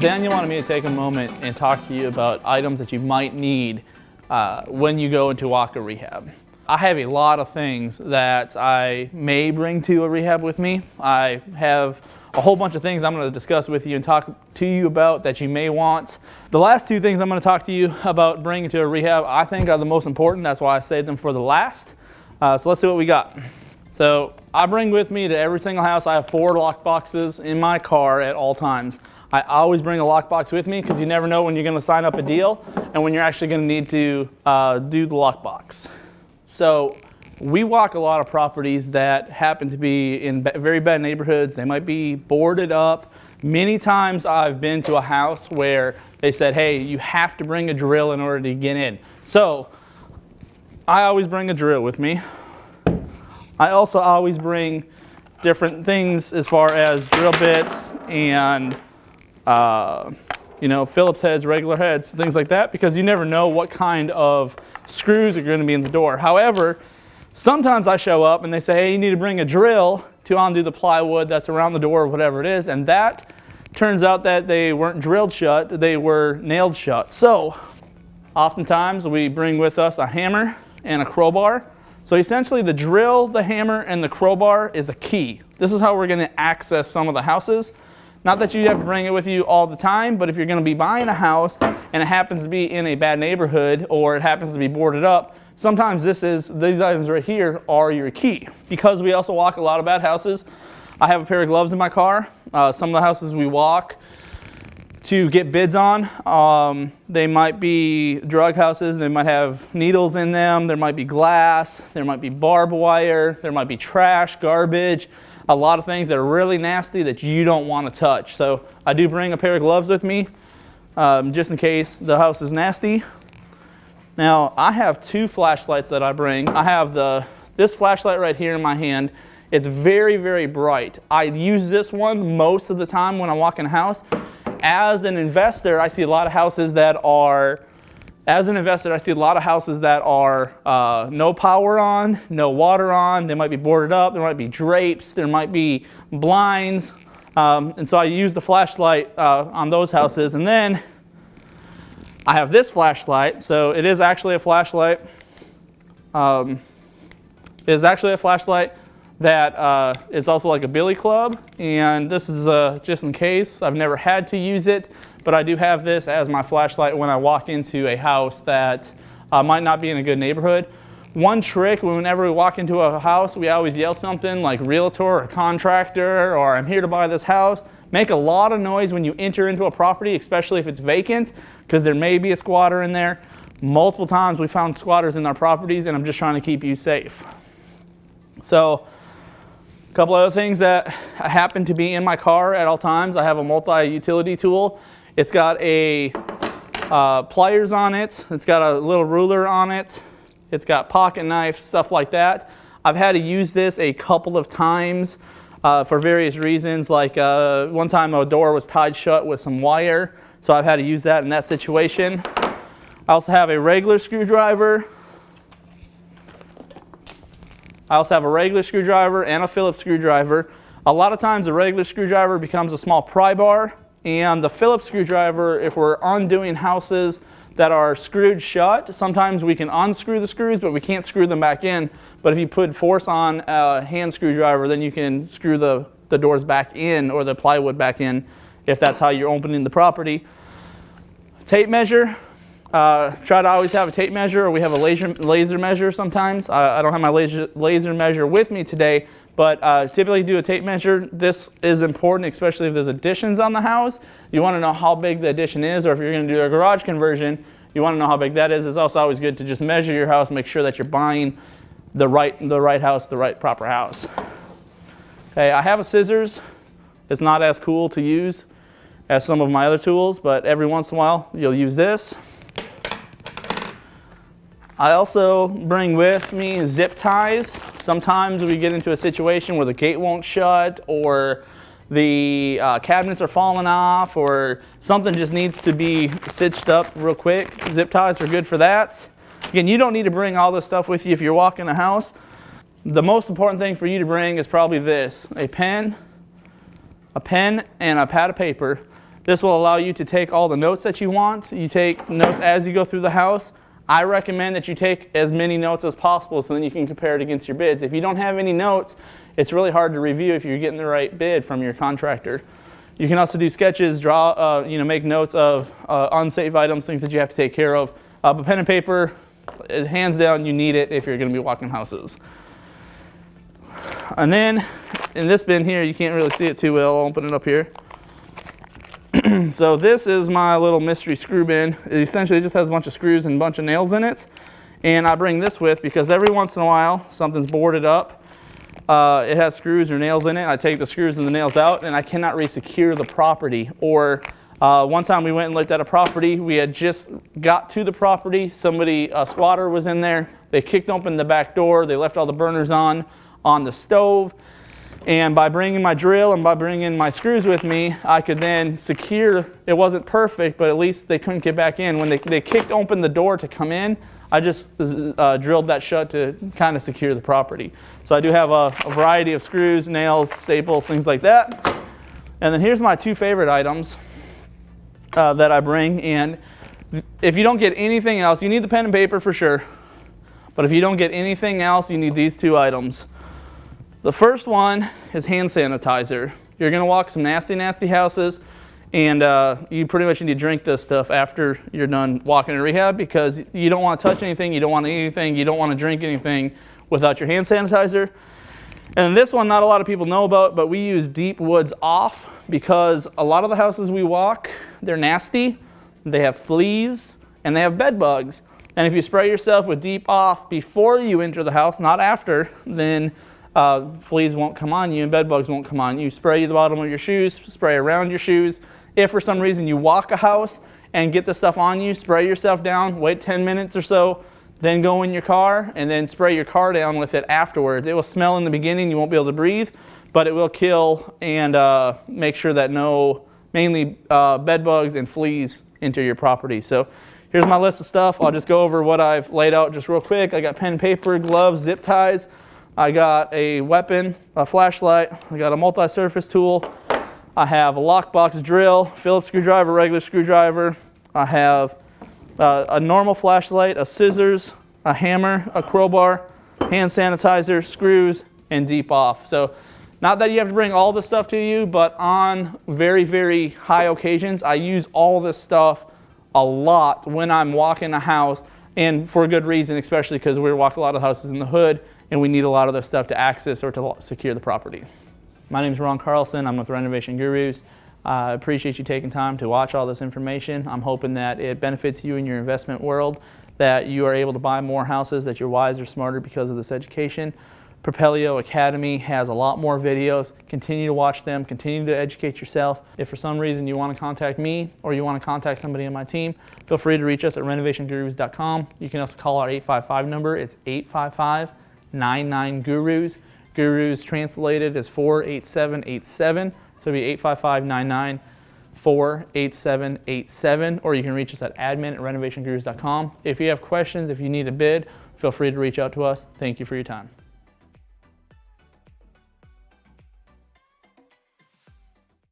Daniel wanted me to take a moment and talk to you about items that you might need when you go into walk a rehab. I have a lot of things that I may bring to a rehab with me. I have a whole bunch of things I'm going to discuss with you and talk to you about that you may want. The last two things I'm going to talk to you about bringing to a rehab I think are the most important. That's why I saved them for the last. So let's see what we got. So I bring with me to every single house, I have 4 lock boxes in my car at all times. I always bring a lockbox with me because you never know when you're going to sign up a deal and when you're actually going to need to do the lockbox. So we walk a lot of properties that happen to be in very bad neighborhoods. They might be boarded up. Many times I've been to a house where they said, hey, you have to bring a drill in order to get in. So I always bring a drill with me. I also always bring different things as far as drill bits and Phillips heads, regular heads, things like that, because you never know what kind of screws are going to be in the door. However, sometimes I show up and they say, hey, you need to bring a drill to undo the plywood that's around the door or whatever it is, and that turns out that they weren't drilled shut, they were nailed shut. So oftentimes we bring with us a hammer and a crowbar. So essentially the drill, the hammer, and the crowbar is a key. This is how we're going to access some of the houses. Not that you have to bring it with you all the time, but if you're going to be buying a house and it happens to be in a bad neighborhood or it happens to be boarded up, sometimes these items right here are your key. Because we also walk a lot of bad houses, I have a pair of gloves in my car. Some of the houses we walk to get bids on, they might be drug houses, they might have needles in them, there might be glass, there might be barbed wire, there might be trash, garbage, a lot of things that are really nasty that you don't want to touch. So I do bring a pair of gloves with me just in case the house is nasty. Now I have 2 flashlights that I bring. I have this flashlight right here in my hand. It's very, very bright. I use this one most of the time when I walk in a house. As an investor, I see a lot of houses that are no power on, no water on. They might be boarded up. There might be drapes. There might be blinds. And so I use the flashlight on those houses. And then I have this flashlight. So it is actually a flashlight. It is actually a flashlight that is also like a billy club. And this is just in case. I've never had to use it. But I do have this as my flashlight when I walk into a house that might not be in a good neighborhood. One trick, whenever we walk into a house, we always yell something like realtor or contractor or I'm here to buy this house. Make a lot of noise when you enter into a property, especially if it's vacant, because there may be a squatter in there. Multiple times we found squatters in our properties, and I'm just trying to keep you safe. So a couple other things that happen to be in my car at all times. I have a multi-utility tool. It's got a pliers on it. It's got a little ruler on it. It's got pocket knife, stuff like that. I've had to use this a couple of times for various reasons. Like one time a door was tied shut with some wire, so I've had to use that in that situation. I also have a regular screwdriver. I also have a regular screwdriver and a Phillips screwdriver. A lot of times a regular screwdriver becomes a small pry bar. And the Phillips screwdriver, if we're undoing houses that are screwed shut, sometimes we can unscrew the screws, but we can't screw them back in. But if you put force on a hand screwdriver, then you can screw the doors back in or the plywood back in if that's how you're opening the property. Tape measure. Try to always have a tape measure, or we have a laser measure sometimes. I don't have my laser measure with me today, but typically do a tape measure. This is important, especially if there's additions on the house. You want to know how big the addition is, or if you're going to do a garage conversion, you want to know how big that is. It's also always good to just measure your house, make sure that you're buying the right house, the right proper house. Okay, I have a scissors. It's not as cool to use as some of my other tools, but every once in a while you'll use this. I also bring with me zip ties. Sometimes we get into a situation where the gate won't shut, or the cabinets are falling off, or something just needs to be stitched up real quick. Zip ties are good for that. Again, you don't need to bring all this stuff with you if you're walking a house. The most important thing for you to bring is probably this: a pen and a pad of paper. This will allow you to take all the notes that you want. You take notes as you go through the house. I recommend that you take as many notes as possible so then you can compare it against your bids. If you don't have any notes, it's really hard to review if you're getting the right bid from your contractor. You can also do sketches, draw, make notes of unsafe items, things that you have to take care of. But pen and paper, hands down, you need it if you're going to be walking houses. And then in this bin here, you can't really see it too well. I'll open it up here. So this is my little mystery screw bin. It essentially just has a bunch of screws and a bunch of nails in it. And I bring this with because every once in a while something's boarded up. It has screws or nails in it. I take the screws and the nails out and I cannot re-secure the property. Or one time we went and looked at a property. We had just got to the property. A squatter was in there. They kicked open the back door. They left all the burners on the stove. And by bringing my drill and by bringing my screws with me, I could then secure. It wasn't perfect, but at least they couldn't get back in. When they kicked open the door to come in, I just drilled that shut to kind of secure the property. So I do have a variety of screws, nails, staples, things like that. And then here's my two favorite items that I bring. And if you don't get anything else, you need the pen and paper for sure. But if you don't get anything else, you need these two items. The first one is hand sanitizer. You're gonna walk some nasty, nasty houses, and you pretty much need to drink this stuff after you're done walking in rehab because you don't want to touch anything, you don't want to eat anything, you don't want to drink anything without your hand sanitizer. And this one, not a lot of people know about, but we use Deep Woods Off because a lot of the houses we walk, they're nasty, they have fleas, and they have bed bugs. And if you spray yourself with Deep Off before you enter the house, not after, then fleas won't come on you and bed bugs won't come on you. Spray the bottom of your shoes, spray around your shoes. If for some reason you walk a house and get the stuff on you, spray yourself down, wait 10 minutes or so, then go in your car and then spray your car down with it afterwards. It will smell in the beginning, you won't be able to breathe, but it will kill and make sure that mainly bed bugs and fleas enter your property. So here's my list of stuff. I'll just go over what I've laid out just real quick. I got pen, paper, gloves, zip ties. I got a weapon, a flashlight. I got a multi-surface tool. I have a lockbox drill, Phillips screwdriver, regular screwdriver. I have a normal flashlight, a scissors, a hammer, a crowbar, hand sanitizer, screws, and Deep Off. So not that you have to bring all this stuff to you, but on very, very high occasions, I use all this stuff a lot when I'm walking a house, and for a good reason, especially because we walk a lot of houses in the hood, and we need a lot of this stuff to access or to secure the property. My name is Ron Carlson. I'm with Renovation Gurus. I appreciate you taking time to watch all this information. I'm hoping that it benefits you in your investment world, that you are able to buy more houses, that you're wiser, smarter because of this education. Propelio Academy has a lot more videos. Continue to watch them, continue to educate yourself. If for some reason you want to contact me or you want to contact somebody on my team, feel free to reach us at renovationgurus.com. You can also call our 855 number. It's 855-99-GURUS. Gurus translated as 48787. So it'll be 855-99-48787, or you can reach us at admin@renovationgurus.com. If you have questions, if you need a bid, feel free to reach out to us. Thank you for your time.